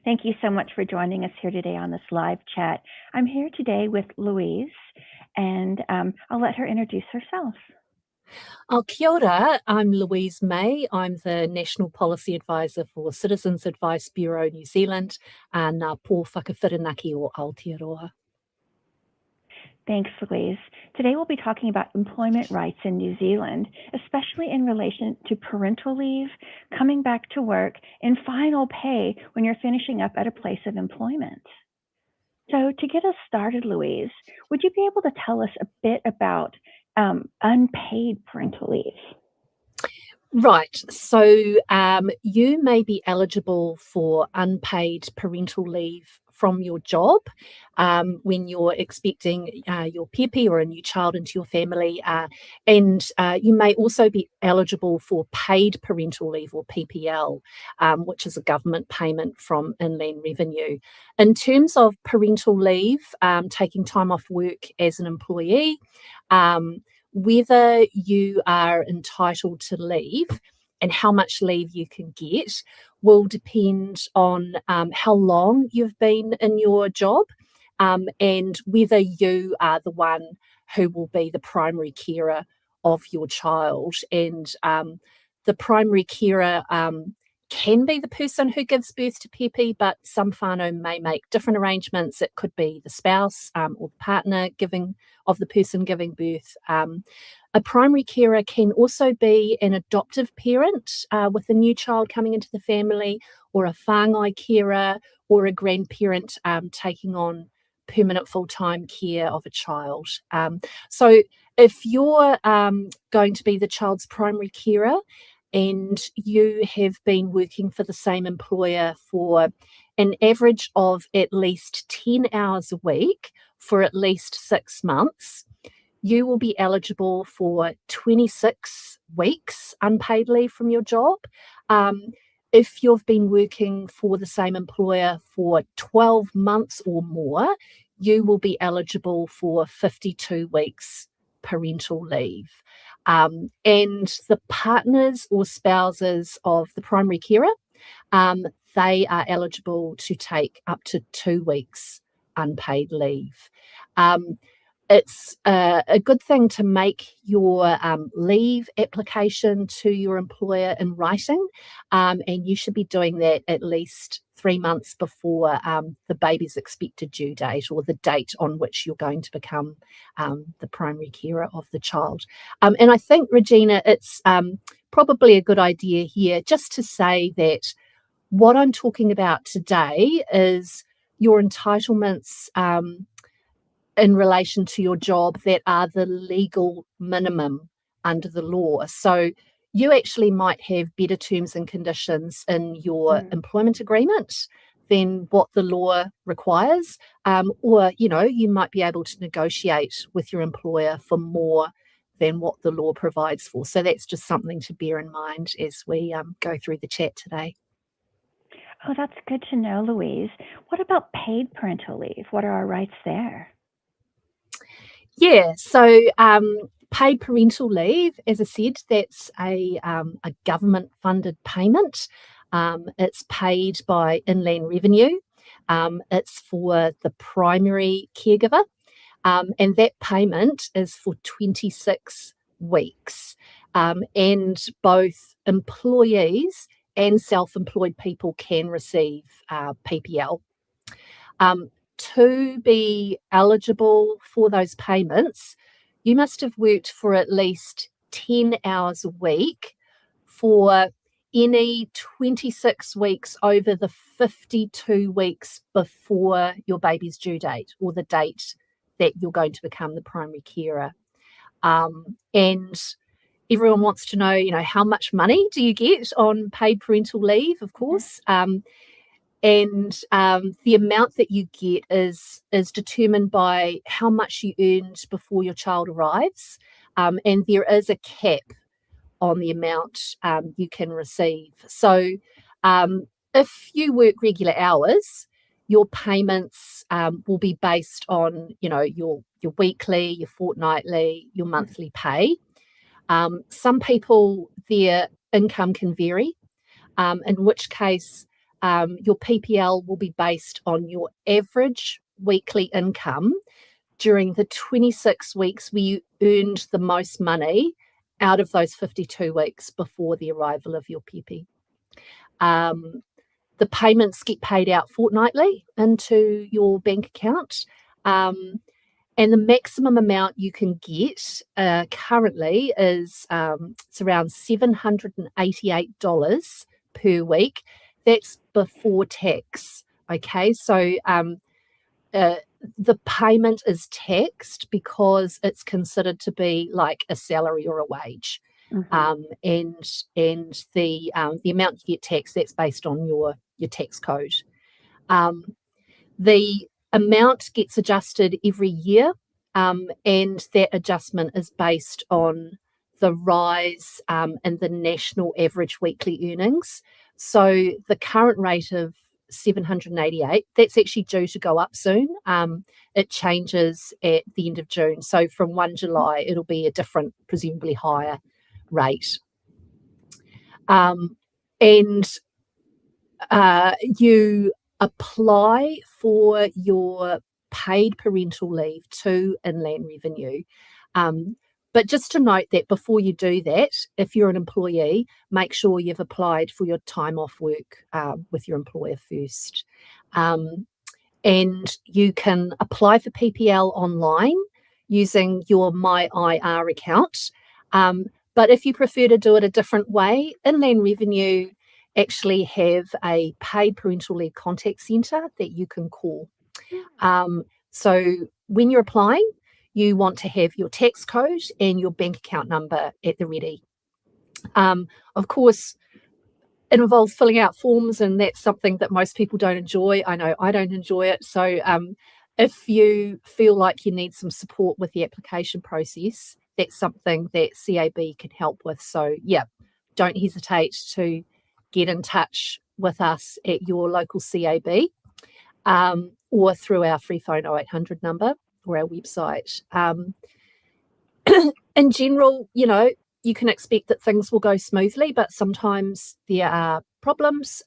Thank you so much for joining us here today on this live chat. I'm here today with Louise, and I'll let her introduce herself. Kia ora, I'm Louise May. I'm the National Policy Advisor for Citizens Advice Bureau New Zealand and Pō Whakawhirinaki o Aotearoa. Thanks, Louise. Today we'll be talking about employment rights in New Zealand, especially in relation to parental leave, coming back to work, and final pay when you're finishing up at a place of employment. So to get us started, Louise, would you be able to tell us a bit about unpaid parental leave? Right, so you may be eligible for unpaid parental leave from your job when you're expecting your pepe or a new child into your family, and you may also be eligible for paid parental leave or PPL, which is a government payment from Inland Revenue. In terms of parental leave, taking time off work as an employee, whether you are entitled to leave and how much leave you can get will depend on how long you've been in your job and whether you are the one who will be the primary carer of your child. And the primary carer can be the person who gives birth to Pepe, but some whānau may make different arrangements. It could be the spouse or the partner of the person giving birth. A primary carer can also be an adoptive parent with a new child coming into the family, or a whāngai carer, or a grandparent taking on permanent full-time care of a child. So if you're going to be the child's primary carer, and you have been working for the same employer for an average of at least 10 hours a week for at least 6 months, you will be eligible for 26 weeks unpaid leave from your job. If you've been working for the same employer for 12 months or more, you will be eligible for 52 weeks parental leave. And the partners or spouses of the primary carer, they are eligible to take up to 2 weeks unpaid leave. It's a good thing to make your leave application to your employer in writing, and you should be doing that at least 3 months before the baby's expected due date, or the date on which you're going to become the primary carer of the child. And I think, Regina, it's probably a good idea here just to say that what I'm talking about today is your entitlements in relation to your job that are the legal minimum under the law. So you actually might have better terms and conditions in your employment agreement than what the law requires, or you might be able to negotiate with your employer for more than what the law provides for. So that's just something to bear in mind as we go through the chat today. Oh, that's good to know, Louise. What about paid parental leave? What are our rights there? Yeah, so paid parental leave, as I said, that's a government-funded payment. It's paid by Inland Revenue. It's for the primary caregiver, and that payment is for 26 weeks. And both employees and self-employed people can receive PPL. To be eligible for those payments, you must have worked for at least 10 hours a week for any 26 weeks over the 52 weeks before your baby's due date, or the date that you're going to become the primary carer. And everyone wants to know, how much money do you get on paid parental leave, of course. And the amount that you get is determined by how much you earned before your child arrives, and there is a cap on the amount you can receive. So if you work regular hours, your payments will be based on your weekly, your fortnightly, your monthly pay. Some people, their income can vary, in which case your PPL will be based on your average weekly income during the 26 weeks where you earned the most money out of those 52 weeks before the arrival of your pepe. The payments get paid out fortnightly into your bank account. And the maximum amount you can get currently is it's around $788 per week. That's before tax. Okay, so the payment is taxed because it's considered to be like a salary or a wage. And the amount you get taxed, that's based on your tax code. The amount gets adjusted every year, and that adjustment is based on the rise in the national average weekly earnings. So the current rate of 788, that's actually due to go up soon. It changes at the end of June. So from 1 July, it'll be a different, presumably higher rate. And you apply for your paid parental leave to Inland Revenue. But just to note that before you do that, if you're an employee, make sure you've applied for your time off work with your employer first. And you can apply for PPL online using your My IR account. But if you prefer to do it a different way, Inland Revenue actually have a paid parental leave contact centre that you can call. So when you're applying, you want to have your tax code and your bank account number at the ready. Of course, it involves filling out forms, and that's something that most people don't enjoy. I know I don't enjoy it. So if you feel like you need some support with the application process, that's something that CAB can help with. So yeah, don't hesitate to get in touch with us at your local CAB or through our free phone 0800 number or our website. In general, you can expect that things will go smoothly, but sometimes there are problems.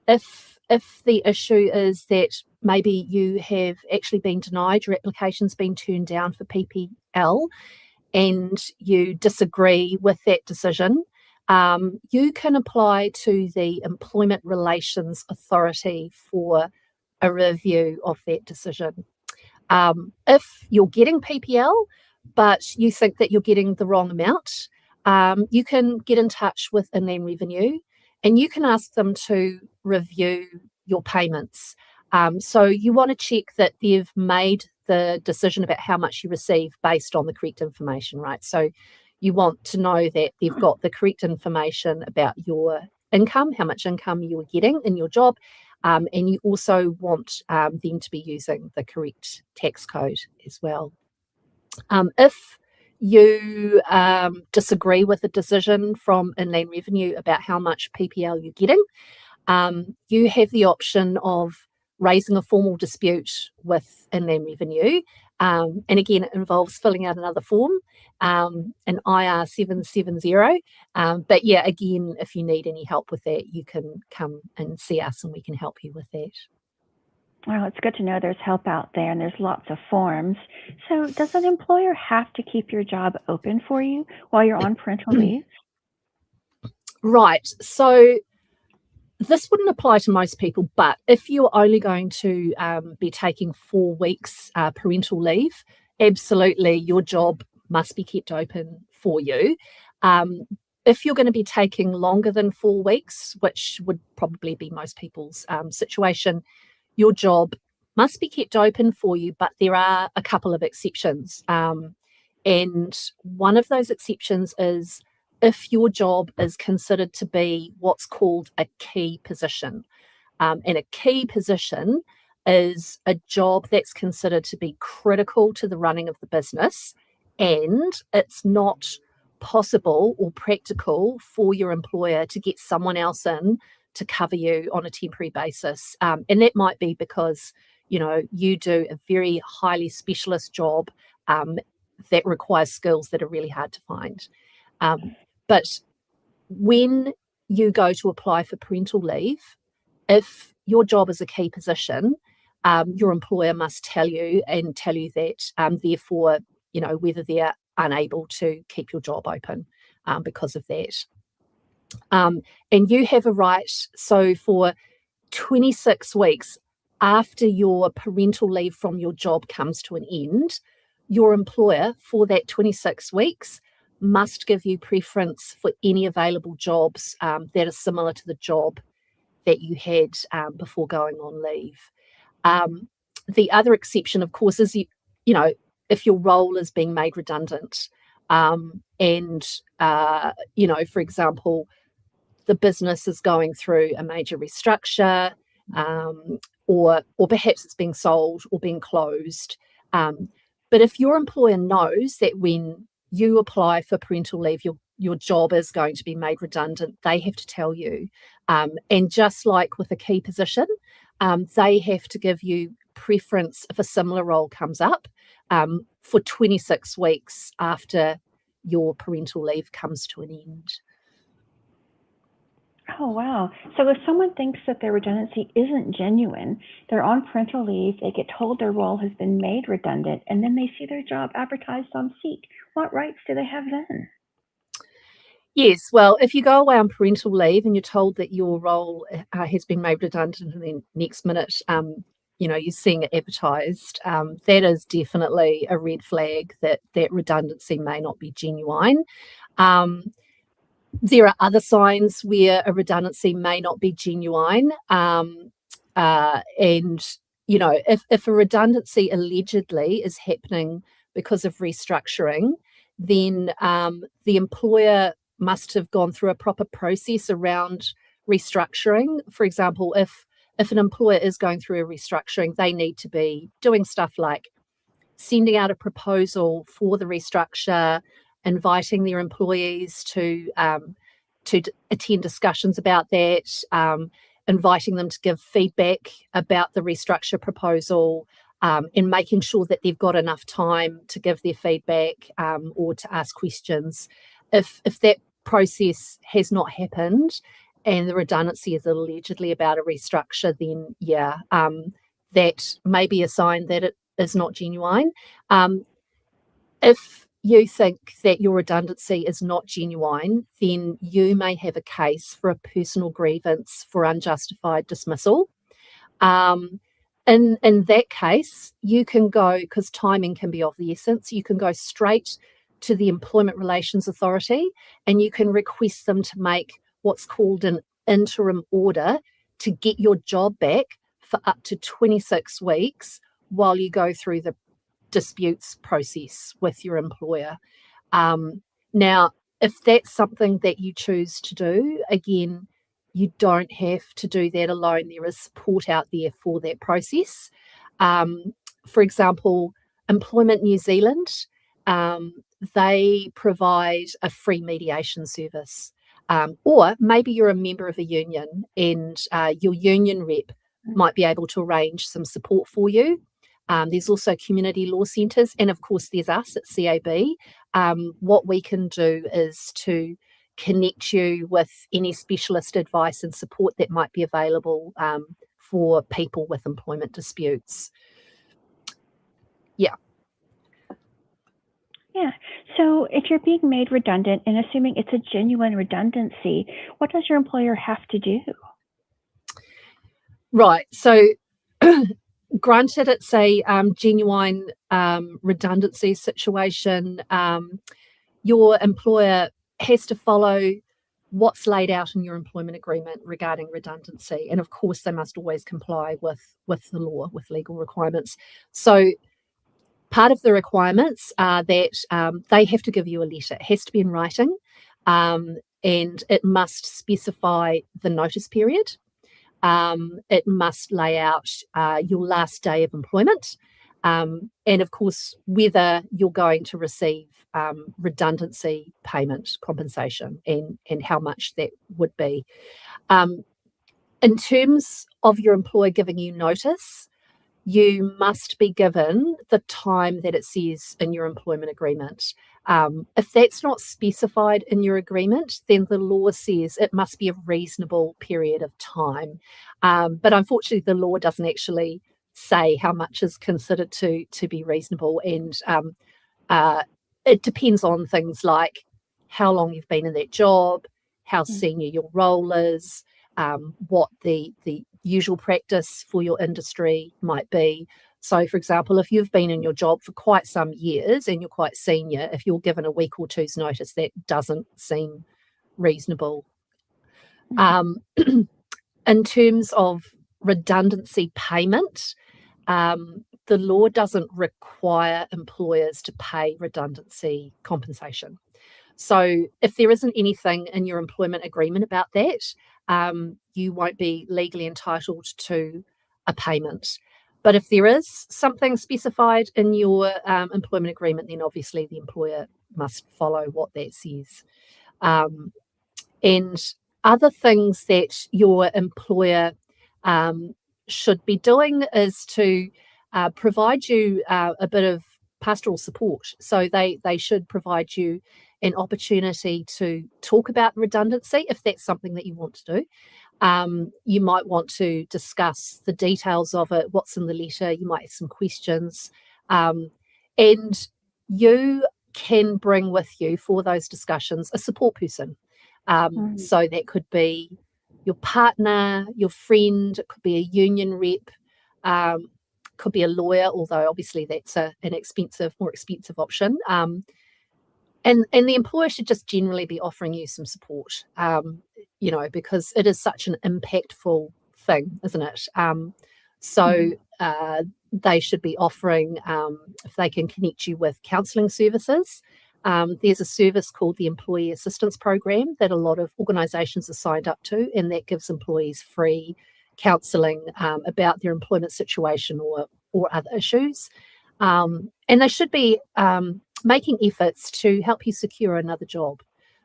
If the issue is that maybe you have actually been denied, your application's been turned down for PPL, and you disagree with that decision, you can apply to the Employment Relations Authority for a review of that decision. If you're getting PPL, but you think that you're getting the wrong amount, you can get in touch with Inland Revenue and you can ask them to review your payments. So you want to check that they've made the decision about how much you receive based on the correct information, right? So you want to know that they've got the correct information about your income, how much income you are getting in your job, and you also want them to be using the correct tax code as well. If you disagree with a decision from Inland Revenue about how much PPL you're getting, you have the option of raising a formal dispute with Inland Revenue. And again, it involves filling out another form, an IR 770. But yeah, again, if you need any help with that, you can come and see us and we can help you with that. Well, it's good to know there's help out there and there's lots of forms. So does an employer have to keep your job open for you while you're on parental leave? Right. So this wouldn't apply to most people, but if you're only going to be taking 4 weeks parental leave, absolutely your job must be kept open for you. If you're going to be taking longer than 4 weeks, which would probably be most people's situation, your job must be kept open for you, but there are a couple of exceptions. And one of those exceptions is if your job is considered to be what's called a key position. And a key position is a job that's considered to be critical to the running of the business, and it's not possible or practical for your employer to get someone else in to cover you on a temporary basis. And that might be because, you do a very highly specialist job that requires skills that are really hard to find. But when you go to apply for parental leave, if your job is a key position, your employer must tell you that, therefore, whether they're unable to keep your job open because of that. And you have a right, so for 26 weeks after your parental leave from your job comes to an end, your employer for that 26 weeks must give you preference for any available jobs that are similar to the job that you had before going on leave. The other exception, of course, is if your role is being made redundant, and for example, the business is going through a major restructure, or perhaps it's being sold or being closed. But if your employer knows that when you apply for parental leave, your job is going to be made redundant, they have to tell you. And just like with a key position, they have to give you preference if a similar role comes up for 26 weeks after your parental leave comes to an end. Oh, wow. So if someone thinks that their redundancy isn't genuine, they're on parental leave, they get told their role has been made redundant, and then they see their job advertised on Seek, what rights do they have then? Yes, well, if you go away on parental leave and you're told that your role has been made redundant, and then next minute, you're seeing it advertised, that is definitely a red flag that redundancy may not be genuine. There are other signs where a redundancy may not be genuine. And, if a redundancy allegedly is happening because of restructuring, then the employer must have gone through a proper process around restructuring. For example, if an employer is going through a restructuring, they need to be doing stuff like sending out a proposal for the restructure, inviting their employees to attend discussions about that, inviting them to give feedback about the restructure proposal, and making sure that they've got enough time to give their feedback or to ask questions. If that process has not happened and the redundancy is allegedly about a restructure, then that may be a sign that it is not genuine. If you think that your redundancy is not genuine, then you may have a case for a personal grievance for unjustified dismissal. In that case, you can go, because timing can be of the essence, you can go straight to the Employment Relations Authority and you can request them to make what's called an interim order to get your job back for up to 26 weeks while you go through the disputes process with your employer. Now, if that's something that you choose to do, again, you don't have to do that alone. There is support out there for that process. For example, Employment New Zealand, they provide a free mediation service. Or maybe you're a member of a union and your union rep might be able to arrange some support for you. There's also community law centres, and of course there's us at CAB. What we can do is to connect you with any specialist advice and support that might be available for people with employment disputes. Yeah. Yeah. So if you're being made redundant and assuming it's a genuine redundancy, what does your employer have to do? Right. So granted it's a genuine redundancy situation, your employer has to follow what's laid out in your employment agreement regarding redundancy. And of course, they must always comply with the law, with legal requirements. So part of the requirements are that they have to give you a letter. It has to be in writing, and it must specify the notice period. It must lay out your last day of employment, and of course, whether you're going to receive redundancy payment compensation and how much that would be. In terms of your employer giving you notice, you must be given the time that it says in your employment agreement. If that's not specified in your agreement, then the law says it must be a reasonable period of time. But unfortunately, the law doesn't actually say how much is considered to be reasonable, and it depends on things like how long you've been in that job, how senior your role is, what the usual practice for your industry might be. So, for example, if you've been in your job for quite some years and you're quite senior, if you're given a week or two's notice, that doesn't seem reasonable. In terms of redundancy payment, the law doesn't require employers to pay redundancy compensation. So if there isn't anything in your employment agreement about that, you won't be legally entitled to a payment. But if there is something specified in your employment agreement, then obviously the employer must follow what that says. And other things that your employer should be doing is to provide you a bit of pastoral support. So they should provide you an opportunity to talk about redundancy if that's something that you want to do. You might want to discuss the details of it, what's in the letter. You might have some questions. And you can bring with you for those discussions a support person. So that could be your partner, your friend, it could be a union rep, could be a lawyer, although obviously that's more expensive option. And the employer should just generally be offering you some support, because it is such an impactful thing, isn't it? So they should be offering, if they can connect you with counselling services. There's a service called the Employee Assistance Program that a lot of organisations are signed up to, and that gives employees free counselling about their employment situation or other issues. And they should be making efforts to help you secure another job.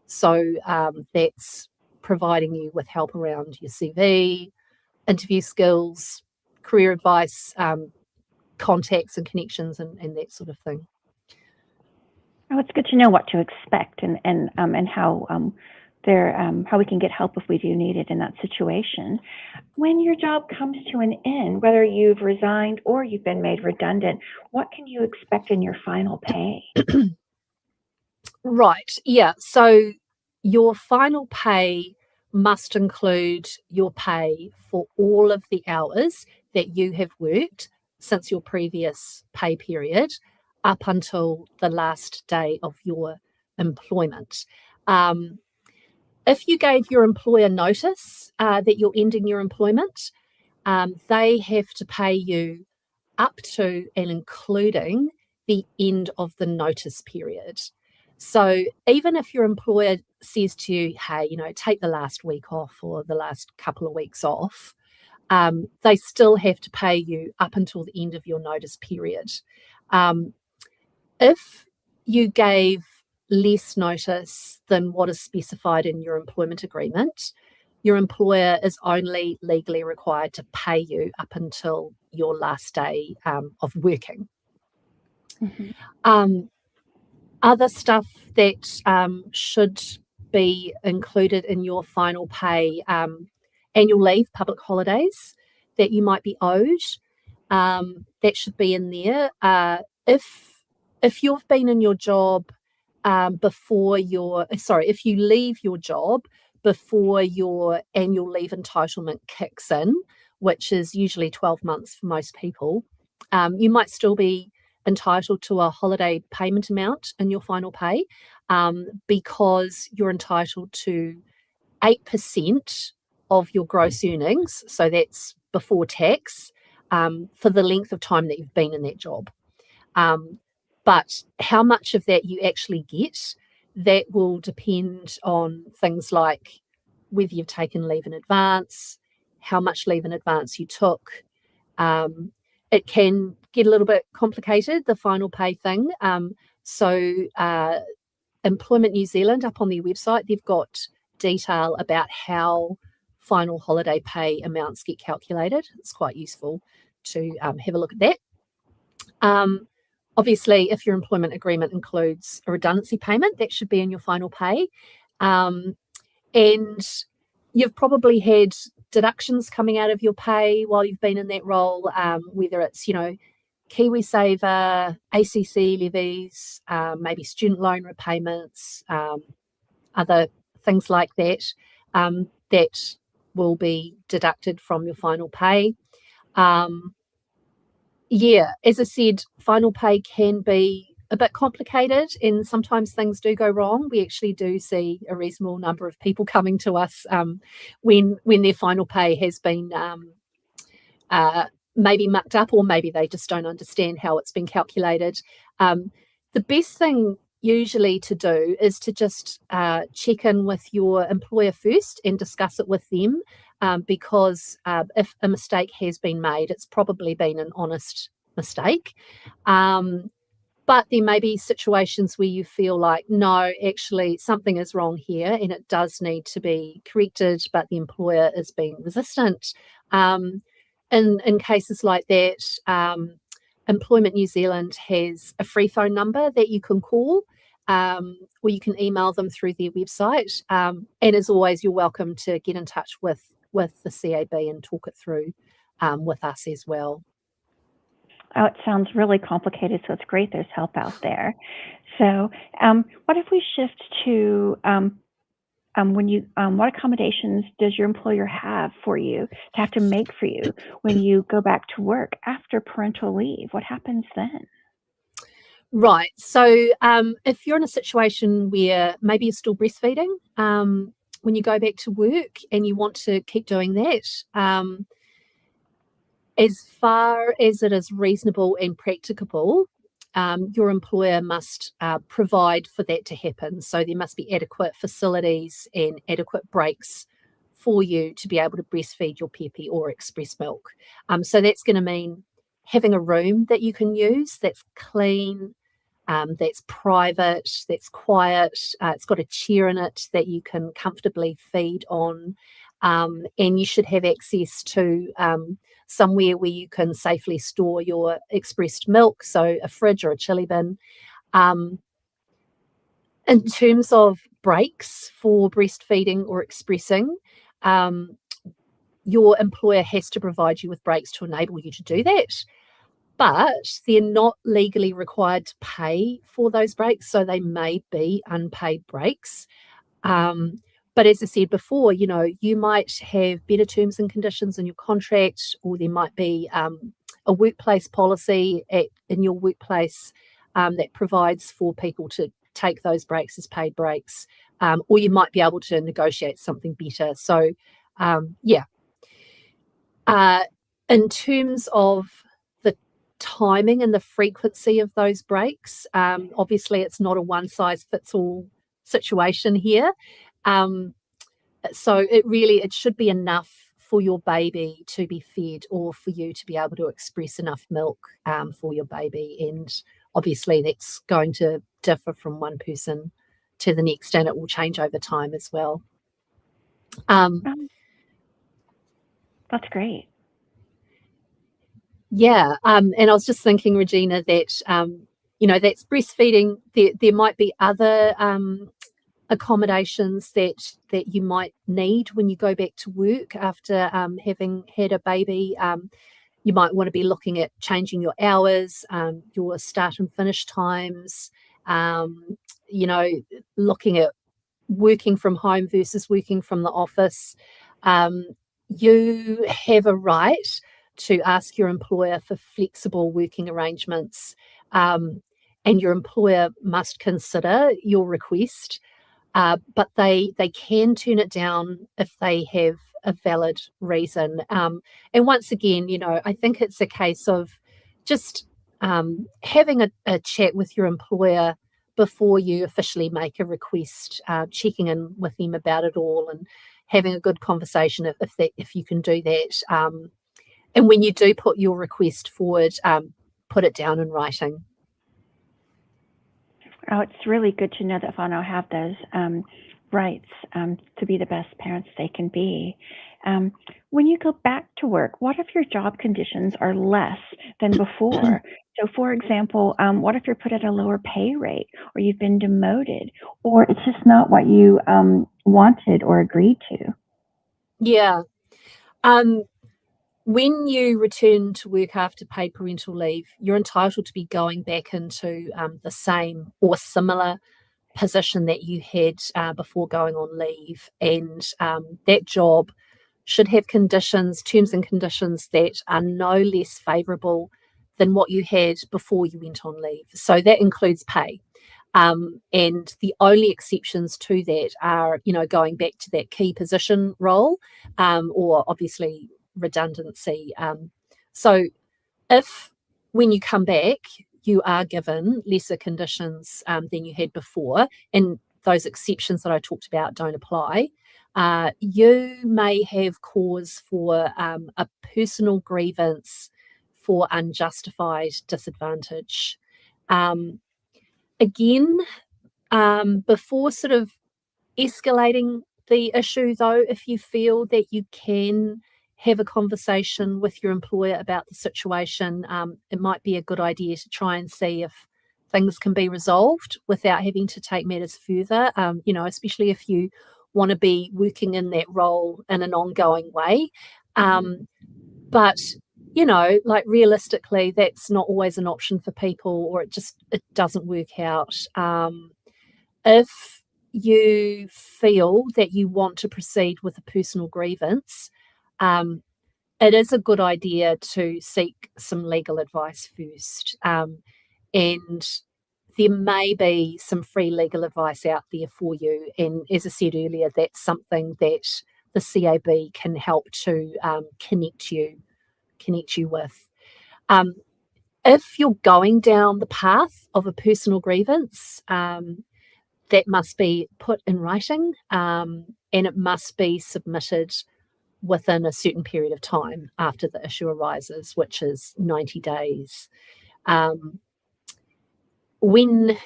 So that's providing you with help around your CV, interview skills, career advice, contacts and connections, and that sort of thing. Oh, it's good to know what to expect and how how we can get help if we do need it in that situation. When your job comes to an end, whether you've resigned or you've been made redundant, what can you expect in your final pay? Right. Yeah. So your final pay must include your pay for all of the hours that you have worked since your previous pay period up until the last day of your employment. If you gave your employer notice that you're ending your employment, they have to pay you up to and including the end of the notice period. So even if your employer says to you, hey, take the last week off or the last couple of weeks off, they still have to pay you up until the end of your notice period. If you gave less notice than what is specified in your employment agreement, your employer is only legally required to pay you up until your last day of working. Other stuff that should be included in your final pay, annual leave, public holidays that you might be owed, that should be in there. If you've been in your job if you leave your job before your annual leave entitlement kicks in, which is usually 12 months for most people, you might still be entitled to a holiday payment amount in your final pay because you're entitled to 8% of your gross earnings. So that's before tax for the length of time that you've been in that job. But how much of that you actually get, that will depend on things like whether you've taken leave in advance, how much leave in advance you took. It can get a little bit complicated, the final pay thing. So Employment New Zealand, up on their website, they've got detail about how final holiday pay amounts get calculated. It's quite useful to have a look at that. obviously, if your employment agreement includes a redundancy payment, that should be in your final pay. And you've probably had deductions coming out of your pay while you've been in that role, whether it's, KiwiSaver, ACC levies, maybe student loan repayments, other things like that, that will be deducted from your final pay. As I said, final pay can be a bit complicated and sometimes things do go wrong. We actually do see a reasonable number of people coming to us when their final pay has been maybe mucked up, or maybe they just don't understand how it's been calculated. The best thing usually to do is to just check in with your employer first and discuss it with them, because if a mistake has been made, it's probably been an honest mistake. But there may be situations where you feel like, no, actually something is wrong here and it does need to be corrected, but the employer is being resistant. In cases like that, Employment New Zealand has a free phone number that you can call, or you can email them through their website. And as always, you're welcome to get in touch with the CAB and talk it through with us as well. Oh, it sounds really complicated, so it's great there's help out there. So what if we shift to what accommodations does your employer have for you to have to make for you when you go back to work after parental leave? What happens then? Right. So if you're in a situation where maybe you're still breastfeeding when you go back to work and you want to keep doing that, as far as it is reasonable and practicable, your employer must provide for that to happen. So there must be adequate facilities and adequate breaks for you to be able to breastfeed your peppy or express milk. So that's going to mean having a room that you can use that's clean, that's private, that's quiet. It's got a chair in it that you can comfortably feed on. And you should have access to somewhere where you can safely store your expressed milk, so a fridge or a chili bin. In terms of breaks for breastfeeding or expressing, your employer has to provide you with breaks to enable you to do that. But they're not legally required to pay for those breaks, so they may be unpaid breaks. But as I said before, you might have better terms and conditions in your contract, or there might be a workplace policy in your workplace that provides for people to take those breaks as paid breaks, or you might be able to negotiate something better. So, in terms of the timing and the frequency of those breaks, obviously it's not a one-size-fits-all situation here. So it should be enough for your baby to be fed, or for you to be able to express enough milk for your baby. And obviously that's going to differ from one person to the next, and it will change over time as well. That's great. Yeah, and I was just thinking, Regina, that that's breastfeeding. There might be other accommodations that you might need when you go back to work after having had a baby. You might want to be looking at changing your hours, your start and finish times. Looking at working from home versus working from the office. You have a right to ask your employer for flexible working arrangements, and your employer must consider your request, but they can turn it down if they have a valid reason. And once again, I think it's a case of just having a chat with your employer before you officially make a request, checking in with them about it all and having a good conversation if you can do that. And when you do put your request forward, put it down in writing. Oh, it's really good to know that Whānau have those rights to be the best parents they can be. When you go back to work, what if your job conditions are less than before? So, for example, what if you're put at a lower pay rate, or you've been demoted, or it's just not what you wanted or agreed to? Yeah. When you return to work after paid parental leave, you're entitled to be going back into the same or similar position that you had before going on leave. And that job should have terms and conditions that are no less favourable than what you had before you went on leave. So that includes pay. And the only exceptions to that are, going back to that key position role, or obviously redundancy. So if when you come back, you are given lesser conditions than you had before, and those exceptions that I talked about don't apply, you may have cause for a personal grievance for unjustified disadvantage. Um, Again, before sort of escalating the issue, though, if you feel that you can have a conversation with your employer about the situation, it might be a good idea to try and see if things can be resolved without having to take matters further, especially if you want to be working in that role in an ongoing way. But like realistically, that's not always an option for people, or it doesn't work out. If you feel that you want to proceed with a personal grievance, it is a good idea to seek some legal advice first. And there may be some free legal advice out there for you. And as I said earlier, that's something that the CAB can help to connect you with. If you're going down the path of a personal grievance, that must be put in writing, and it must be submitted within a certain period of time after the issue arises, which is 90 days. When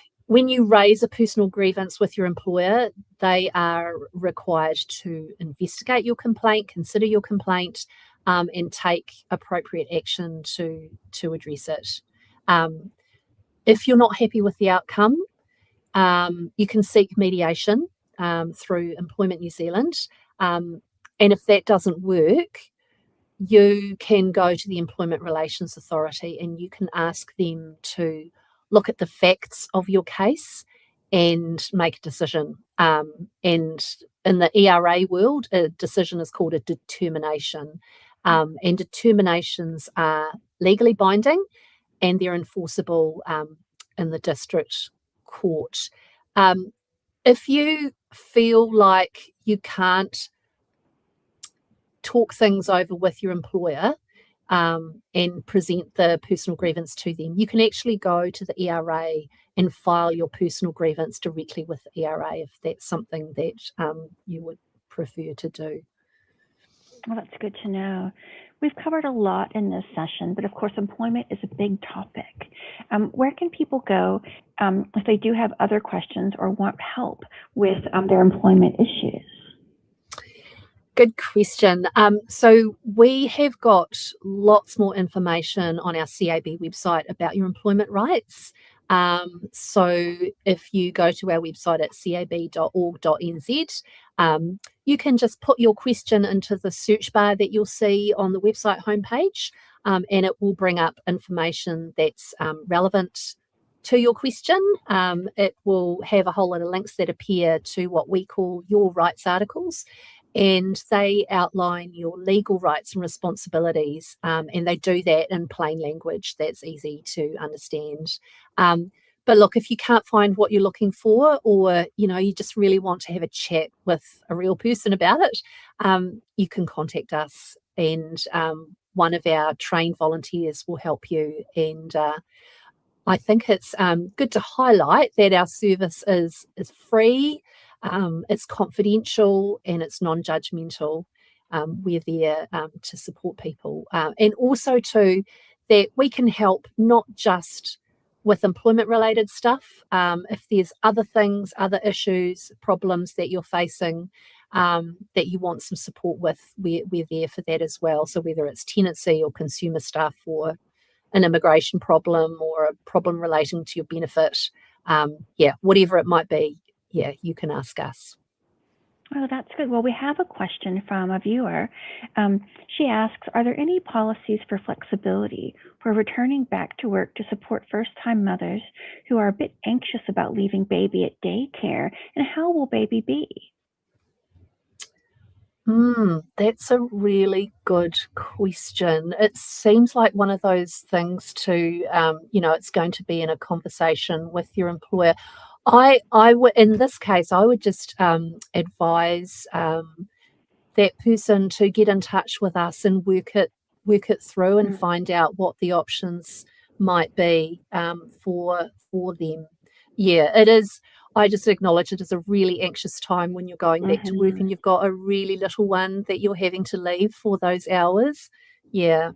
you raise a personal grievance with your employer, they are required to investigate your complaint, consider your complaint, and take appropriate action to address it. If you're not happy with the outcome, you can seek mediation through Employment New Zealand. And if that doesn't work, you can go to the Employment Relations Authority and you can ask them to look at the facts of your case and make a decision. And in the ERA world, a decision is called a determination. And determinations are legally binding and they're enforceable in the district court. If you feel like you can't talk things over with your employer and present the personal grievance to them, you can actually go to the ERA and file your personal grievance directly with the ERA if that's something that you would prefer to do. Well, that's good to know. We've covered a lot in this session, but of course, employment is a big topic. Where can people go if they do have other questions or want help with their employment issues? Good question. So we have got lots more information on our CAB website about your employment rights. So if you go to our website at cab.org.nz, you can just put your question into the search bar that you'll see on the website homepage, and it will bring up information that's relevant to your question. It will have a whole lot of links that appear to what we call your rights articles, and they outline your legal rights and responsibilities, and they do that in plain language that's easy to understand. But look, if you can't find what you're looking for, or you just really want to have a chat with a real person about it, you can contact us, and one of our trained volunteers will help you. And I think it's good to highlight that our service is free, it's confidential, and it's non-judgmental. We're there to support people, and also too that we can help not just with employment related stuff. If there's other things, other issues, problems that you're facing that you want some support with, we're there for that as well. So whether it's tenancy or consumer stuff or an immigration problem or a problem relating to your benefit, whatever it might be, you can ask us. Oh, that's good. Well, we have a question from a viewer. She asks, are there any policies for flexibility for returning back to work to support first-time mothers who are a bit anxious about leaving baby at daycare, and how will baby be? That's a really good question. It seems like one of those things to, it's going to be in a conversation with your employer. I would, in this case, I would just advise that person to get in touch with us and work it through and find out what the options might be for them. Yeah, it is. I just acknowledge it is a really anxious time when you're going back to work Mm-hmm. and you've got a really little one that you're having to leave for those hours. Yeah.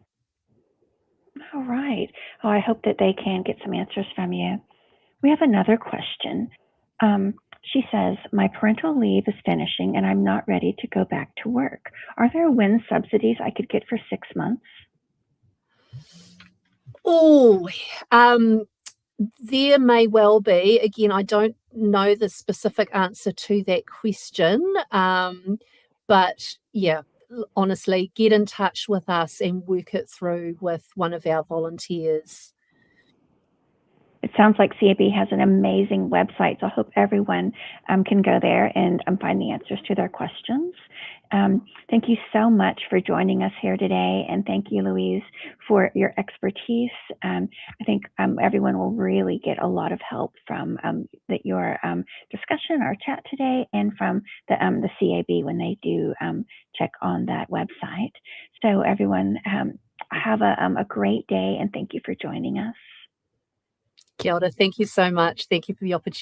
All right. Oh, I hope that they can get some answers from you. We have another question. She says, my parental leave is finishing and I'm not ready to go back to work. Are there WIN subsidies I could get for 6 months? Oh, there may well be. Again, I don't know the specific answer to that question. But yeah, honestly, get in touch with us and work it through with one of our volunteers. It sounds like CAB has an amazing website, so I hope everyone can go there and find the answers to their questions. Thank you so much for joining us here today, and thank you, Louise, for your expertise. I think everyone will really get a lot of help from your discussion, our chat today, and from the CAB when they do check on that website. So everyone, have a great day, and thank you for joining us. Kia ora. Thank you so much. Thank you for the opportunity.